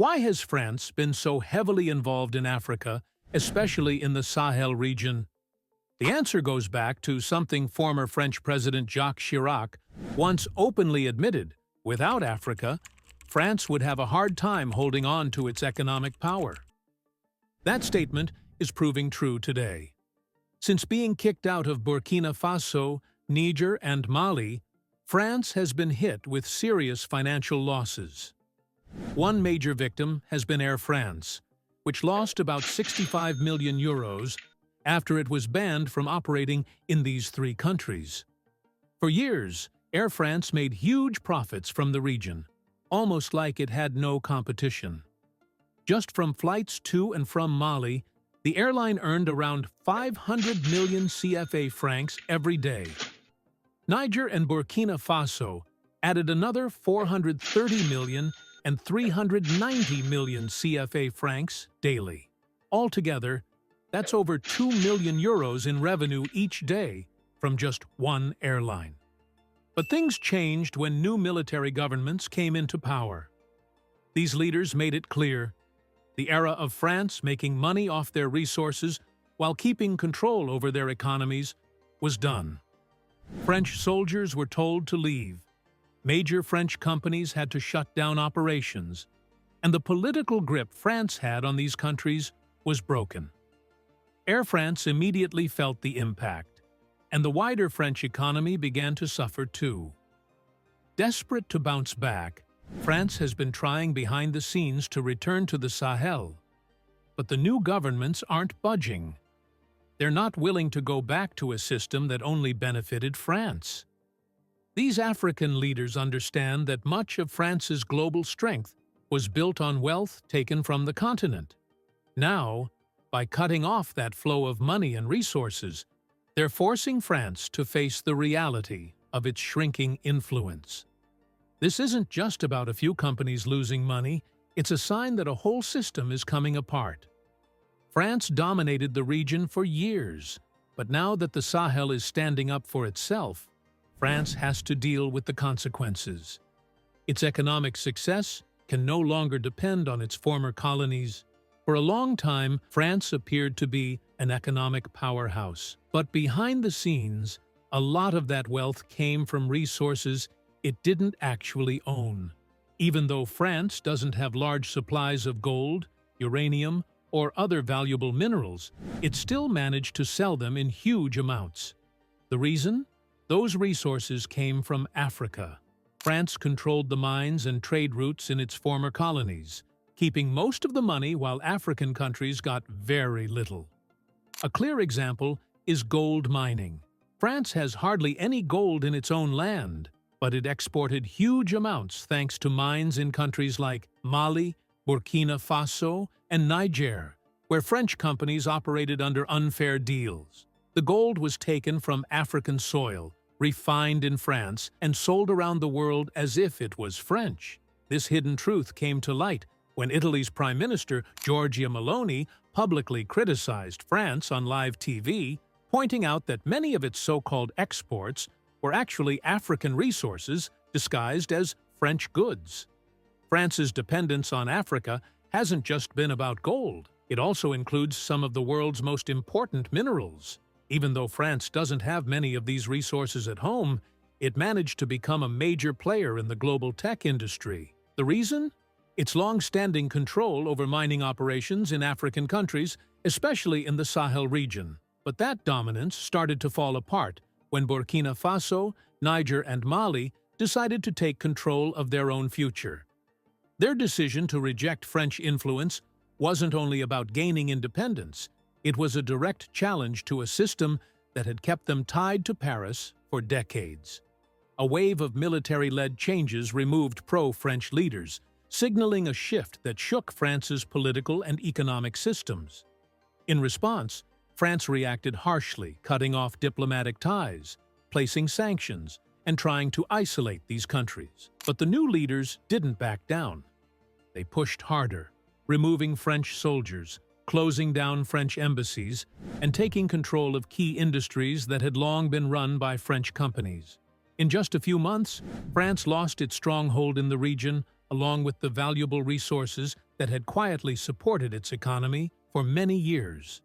Why has France been so heavily involved in Africa, especially in the Sahel region? The answer goes back to something former French President Jacques Chirac once openly admitted: without Africa, France would have a hard time holding on to its economic power. That statement is proving true today. Since being kicked out of Burkina Faso, Niger, and Mali, France has been hit with serious financial losses. One major victim has been Air France, which lost about 65 million euros after it was banned from operating in these three countries. For years, Air France made huge profits from the region, almost like it had no competition. Just from flights to and from Mali, the airline earned around 500 million CFA francs every day. Niger and Burkina Faso added another 430 million and 390 million CFA francs daily. Altogether, that's over 2 million euros in revenue each day from just one airline. But things changed when new military governments came into power. These leaders made it clear: the era of France making money off their resources while keeping control over their economies was done. French soldiers were told to leave. Major French companies had to shut down operations, and the political grip France had on these countries was broken. Air France immediately felt the impact, and the wider French economy began to suffer too. Desperate to bounce back, France has been trying behind the scenes to return to the Sahel, but the new governments aren't budging. They're not willing to go back to a system that only benefited France. These African leaders understand that much of France's global strength was built on wealth taken from the continent. Now, by cutting off that flow of money and resources, they're forcing France to face the reality of its shrinking influence. This isn't just about a few companies losing money, it's a sign that a whole system is coming apart. France dominated the region for years, but now that the Sahel is standing up for itself, France has to deal with the consequences. Its economic success can no longer depend on its former colonies. For a long time, France appeared to be an economic powerhouse. But behind the scenes, a lot of that wealth came from resources it didn't actually own. Even though France doesn't have large supplies of gold, uranium, or other valuable minerals, it still managed to sell them in huge amounts. The reason? Those resources came from Africa. France controlled the mines and trade routes in its former colonies, keeping most of the money while African countries got very little. A clear example is gold mining. France has hardly any gold in its own land, but it exported huge amounts thanks to mines in countries like Mali, Burkina Faso, and Niger, where French companies operated under unfair deals. The gold was taken from African soil, refined in France, and sold around the world as if it was French. This hidden truth came to light when Italy's Prime Minister, Giorgia Meloni, publicly criticized France on live TV, pointing out that many of its so-called exports were actually African resources disguised as French goods. France's dependence on Africa hasn't just been about gold. It also includes some of the world's most important minerals. Even though France doesn't have many of these resources at home, it managed to become a major player in the global tech industry. The reason? Its long-standing control over mining operations in African countries, especially in the Sahel region. But that dominance started to fall apart when Burkina Faso, Niger, and Mali decided to take control of their own future. Their decision to reject French influence wasn't only about gaining independence, it was a direct challenge to a system that had kept them tied to Paris for decades. A wave of military-led changes removed pro-French leaders, signaling a shift that shook France's political and economic systems. In response, France reacted harshly, cutting off diplomatic ties, placing sanctions, and trying to isolate these countries. But the new leaders didn't back down. They pushed harder, removing French soldiers, closing down French embassies, and taking control of key industries that had long been run by French companies. In just a few months, France lost its stronghold in the region, along with the valuable resources that had quietly supported its economy for many years.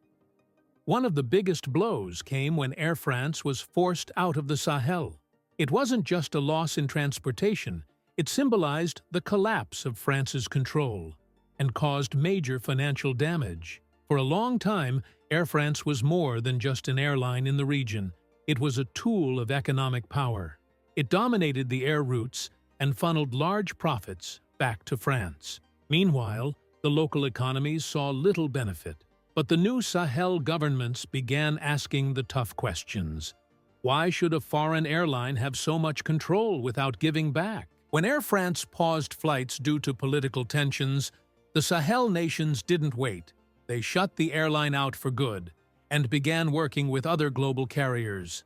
One of the biggest blows came when Air France was forced out of the Sahel. It wasn't just a loss in transportation, it symbolized the collapse of France's control and caused major financial damage. For a long time, Air France was more than just an airline in the region. It was a tool of economic power. It dominated the air routes and funneled large profits back to France. Meanwhile, the local economies saw little benefit. But the new Sahel governments began asking the tough questions. Why should a foreign airline have so much control without giving back? When Air France paused flights due to political tensions, the Sahel nations didn't wait. They shut the airline out for good and began working with other global carriers.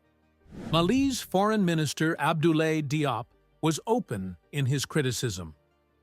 Mali's Foreign Minister Abdoulaye Diop was open in his criticism.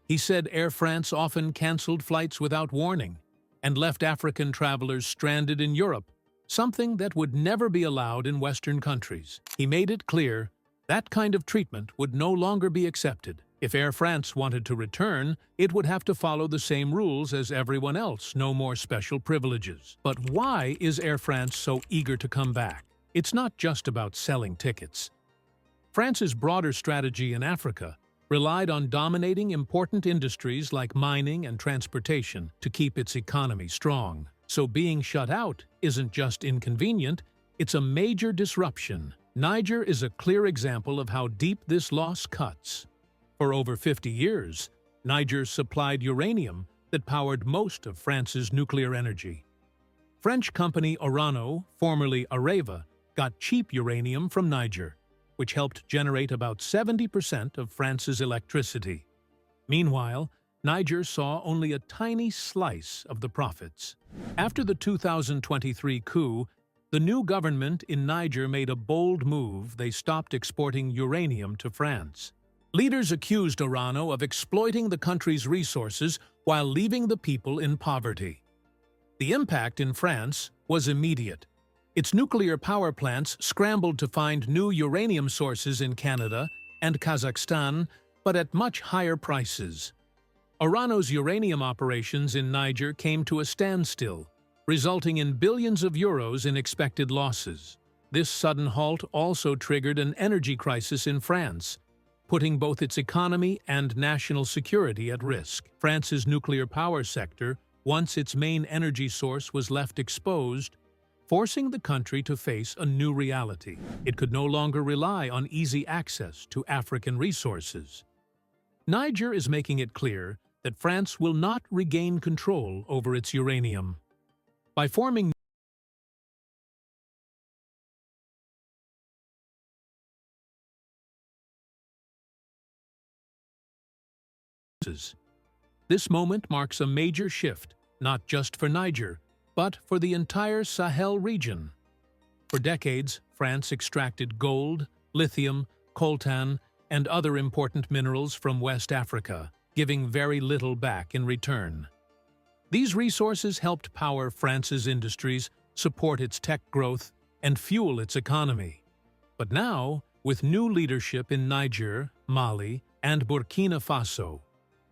He said Air France often cancelled flights without warning and left African travelers stranded in Europe, something that would never be allowed in Western countries. He made it clear that kind of treatment would no longer be accepted. If Air France wanted to return, it would have to follow the same rules as everyone else, no more special privileges. But why is Air France so eager to come back? It's not just about selling tickets. France's broader strategy in Africa relied on dominating important industries like mining and transportation to keep its economy strong. So being shut out isn't just inconvenient, it's a major disruption. Niger is a clear example of how deep this loss cuts. For over 50 years, Niger supplied uranium that powered most of France's nuclear energy. French company Orano, formerly Areva, got cheap uranium from Niger, which helped generate about 70% of France's electricity. Meanwhile, Niger saw only a tiny slice of the profits. After the 2023 coup, the new government in Niger made a bold move. They stopped exporting uranium to France. Leaders accused Orano of exploiting the country's resources while leaving the people in poverty. The impact in France was immediate. Its nuclear power plants scrambled to find new uranium sources in Canada and Kazakhstan, but at much higher prices. Orano's uranium operations in Niger came to a standstill, resulting in billions of euros in expected losses. This sudden halt also triggered an energy crisis in France, putting both its economy and national security at risk. France's nuclear power sector, once its main energy source, was left exposed, forcing the country to face a new reality. It could no longer rely on easy access to African resources. Niger is making it clear that France will not regain control over its uranium. By forming this moment marks a major shift, not just for Niger, but for the entire Sahel region. For decades, France extracted gold, lithium, coltan, and other important minerals from West Africa, giving very little back in return. These resources helped power France's industries, support its tech growth, and fuel its economy. But now, with new leadership in Niger, Mali, and Burkina Faso,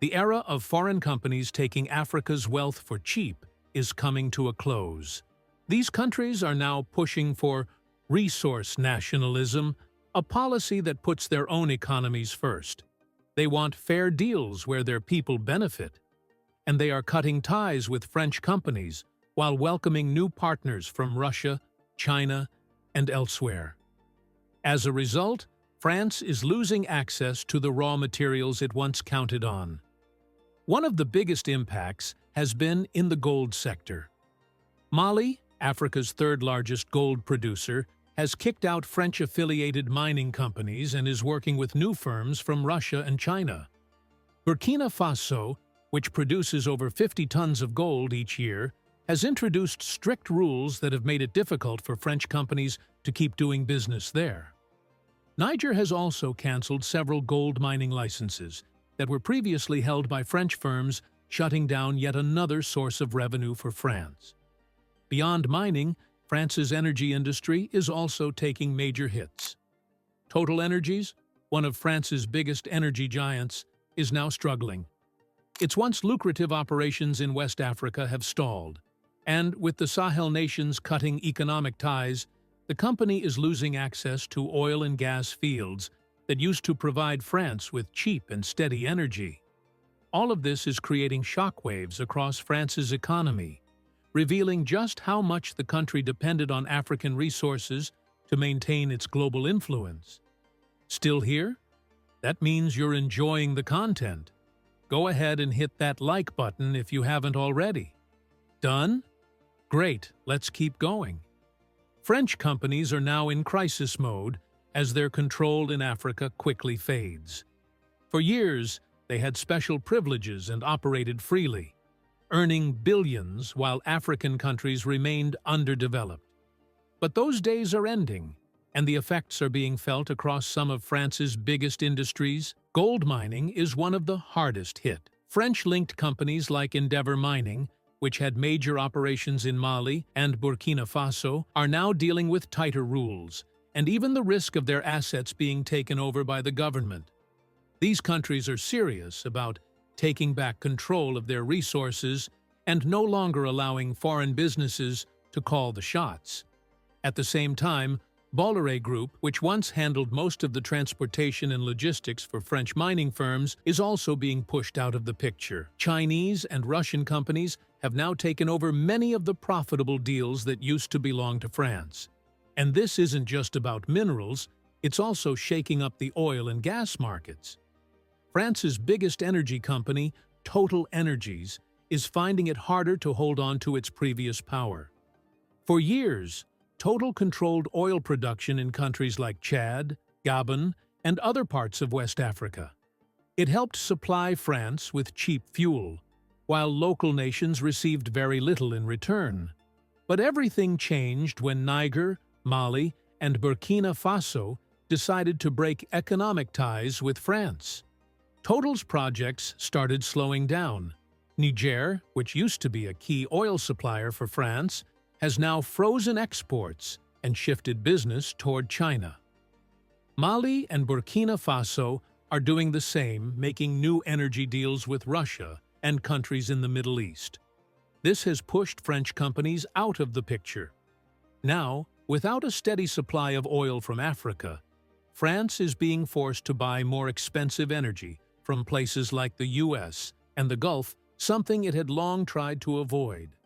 the era of foreign companies taking Africa's wealth for cheap is coming to a close. These countries are now pushing for resource nationalism, a policy that puts their own economies first. They want fair deals where their people benefit, and they are cutting ties with French companies while welcoming new partners from Russia, China, and elsewhere. As a result, France is losing access to the raw materials it once counted on. One of the biggest impacts has been in the gold sector. Mali, Africa's third-largest gold producer, has kicked out French-affiliated mining companies and is working with new firms from Russia and China. Burkina Faso, which produces over 50 tons of gold each year, has introduced strict rules that have made it difficult for French companies to keep doing business there. Niger has also cancelled several gold mining licenses that were previously held by French firms, shutting down yet another source of revenue for France. Beyond mining, France's energy industry is also taking major hits. Total Energies, one of France's biggest energy giants, is now struggling. Its once lucrative operations in West Africa have stalled, and with the Sahel nations cutting economic ties, the company is losing access to oil and gas fields that used to provide France with cheap and steady energy. All of this is creating shockwaves across France's economy, revealing just how much the country depended on African resources to maintain its global influence. Still here? That means you're enjoying the content. Go ahead and hit that like button if you haven't already. Done? Great, let's keep going. French companies are now in crisis mode as their control in Africa quickly fades. For years, they had special privileges and operated freely, earning billions while African countries remained underdeveloped. But those days are ending, and the effects are being felt across some of France's biggest industries. Gold mining is one of the hardest hit. French-linked companies like Endeavour Mining, which had major operations in Mali and Burkina Faso, are now dealing with tighter rules, and even the risk of their assets being taken over by the government. These countries are serious about taking back control of their resources and no longer allowing foreign businesses to call the shots. At the same time, Bolloré Group, which once handled most of the transportation and logistics for French mining firms, is also being pushed out of the picture. Chinese and Russian companies have now taken over many of the profitable deals that used to belong to France. And this isn't just about minerals, it's also shaking up the oil and gas markets. France's biggest energy company, Total Energies, is finding it harder to hold on to its previous power. For years, Total controlled oil production in countries like Chad, Gabon, and other parts of West Africa. It helped supply France with cheap fuel, while local nations received very little in return. But everything changed when Niger, Mali, and Burkina Faso decided to break economic ties with France. Total's projects started slowing down. Niger, which used to be a key oil supplier for France, has now frozen exports and shifted business toward China. Mali and Burkina Faso are doing the same, making new energy deals with Russia and countries in the Middle East. This has pushed French companies out of the picture. Now, without a steady supply of oil from Africa, France is being forced to buy more expensive energy from places like the US and the Gulf, something it had long tried to avoid.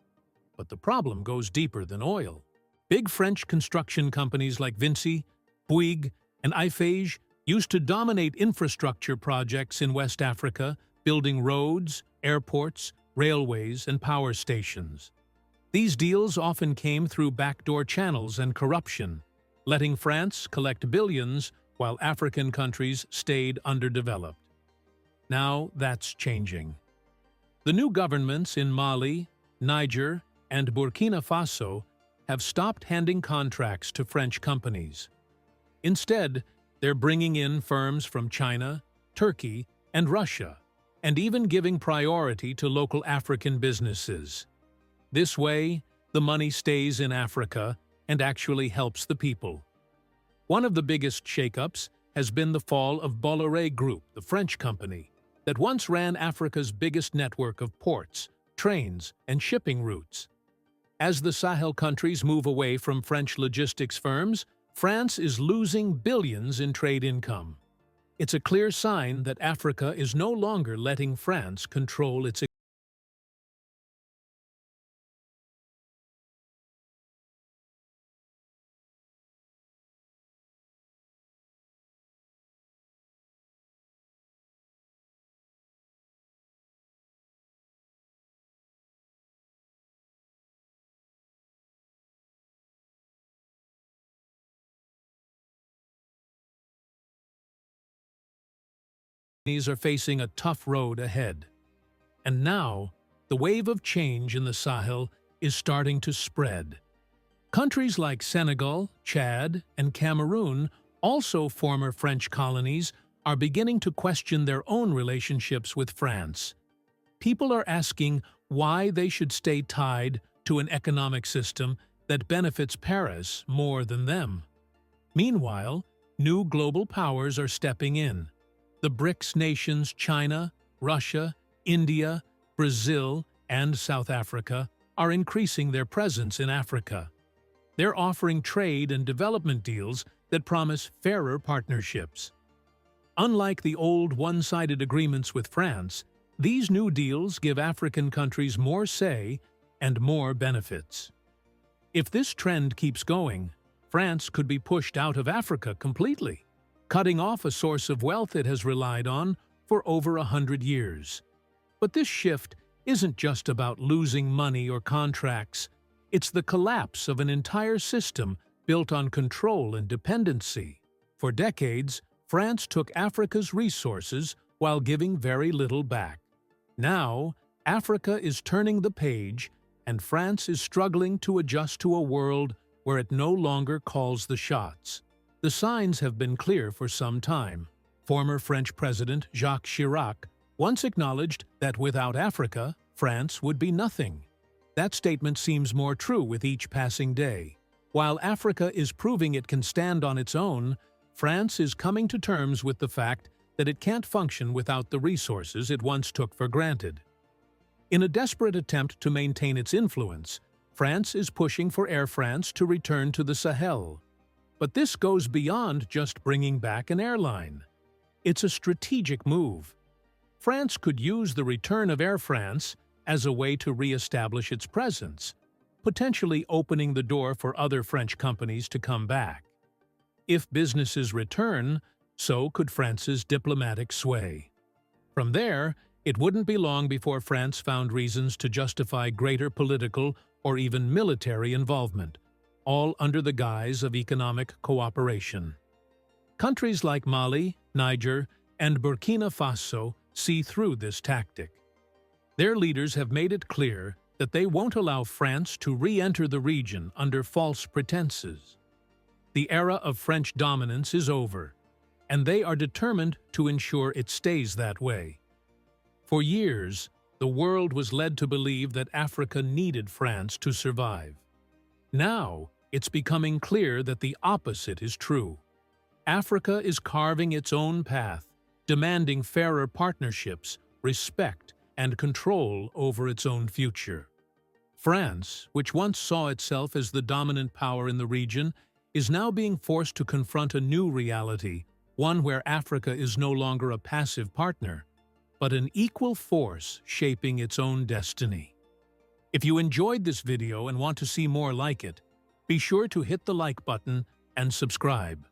But the problem goes deeper than oil. Big French construction companies like Vinci, Bouygues, and Eiffage used to dominate infrastructure projects in West Africa, building roads, airports, railways, and power stations. These deals often came through backdoor channels and corruption, letting France collect billions while African countries stayed underdeveloped. Now that's changing. The new governments in Mali, Niger, and Burkina Faso have stopped handing contracts to French companies. Instead, they're bringing in firms from China, Turkey, and Russia, and even giving priority to local African businesses. This way, the money stays in Africa and actually helps the people. One of the biggest shakeups has been the fall of Bolloré Group, the French company, that once ran Africa's biggest network of ports, trains, and shipping routes. As the Sahel countries move away from French logistics firms, France is losing billions in trade income. It's a clear sign that Africa is no longer letting France control its economies are facing a tough road ahead. And now, the wave of change in the Sahel is starting to spread. Countries like Senegal, Chad, and Cameroon, also former French colonies, are beginning to question their own relationships with France. People are asking why they should stay tied to an economic system that benefits Paris more than them. Meanwhile, new global powers are stepping in. The BRICS nations China, Russia, India, Brazil, and South Africa are increasing their presence in Africa. They're offering trade and development deals that promise fairer partnerships. Unlike the old one-sided agreements with France, these new deals give African countries more say and more benefits. If this trend keeps going, France could be pushed out of Africa completely, cutting off a source of wealth it has relied on for over 100 years. But this shift isn't just about losing money or contracts. It's the collapse of an entire system built on control and dependency. For decades, France took Africa's resources while giving very little back. Now, Africa is turning the page, and France is struggling to adjust to a world where it no longer calls the shots. The signs have been clear for some time. Former French President Jacques Chirac once acknowledged that without Africa, France would be nothing. That statement seems more true with each passing day. While Africa is proving it can stand on its own, France is coming to terms with the fact that it can't function without the resources it once took for granted. In a desperate attempt to maintain its influence, France is pushing for Air France to return to the Sahel. But this goes beyond just bringing back an airline. It's a strategic move. France could use the return of Air France as a way to re-establish its presence, potentially opening the door for other French companies to come back. If businesses return, so could France's diplomatic sway. From there, it wouldn't be long before France found reasons to justify greater political or even military involvement, all under the guise of economic cooperation. Countries like Mali, Niger, and Burkina Faso see through this tactic. Their leaders have made it clear that they won't allow France to re-enter the region under false pretenses. The era of French dominance is over, and they are determined to ensure it stays that way. For years, the world was led to believe that Africa needed France to survive. Now, it's becoming clear that the opposite is true. Africa is carving its own path, demanding fairer partnerships, respect, and control over its own future. France, which once saw itself as the dominant power in the region, is now being forced to confront a new reality, one where Africa is no longer a passive partner, but an equal force shaping its own destiny. If you enjoyed this video and want to see more like it, be sure to hit the like button and subscribe.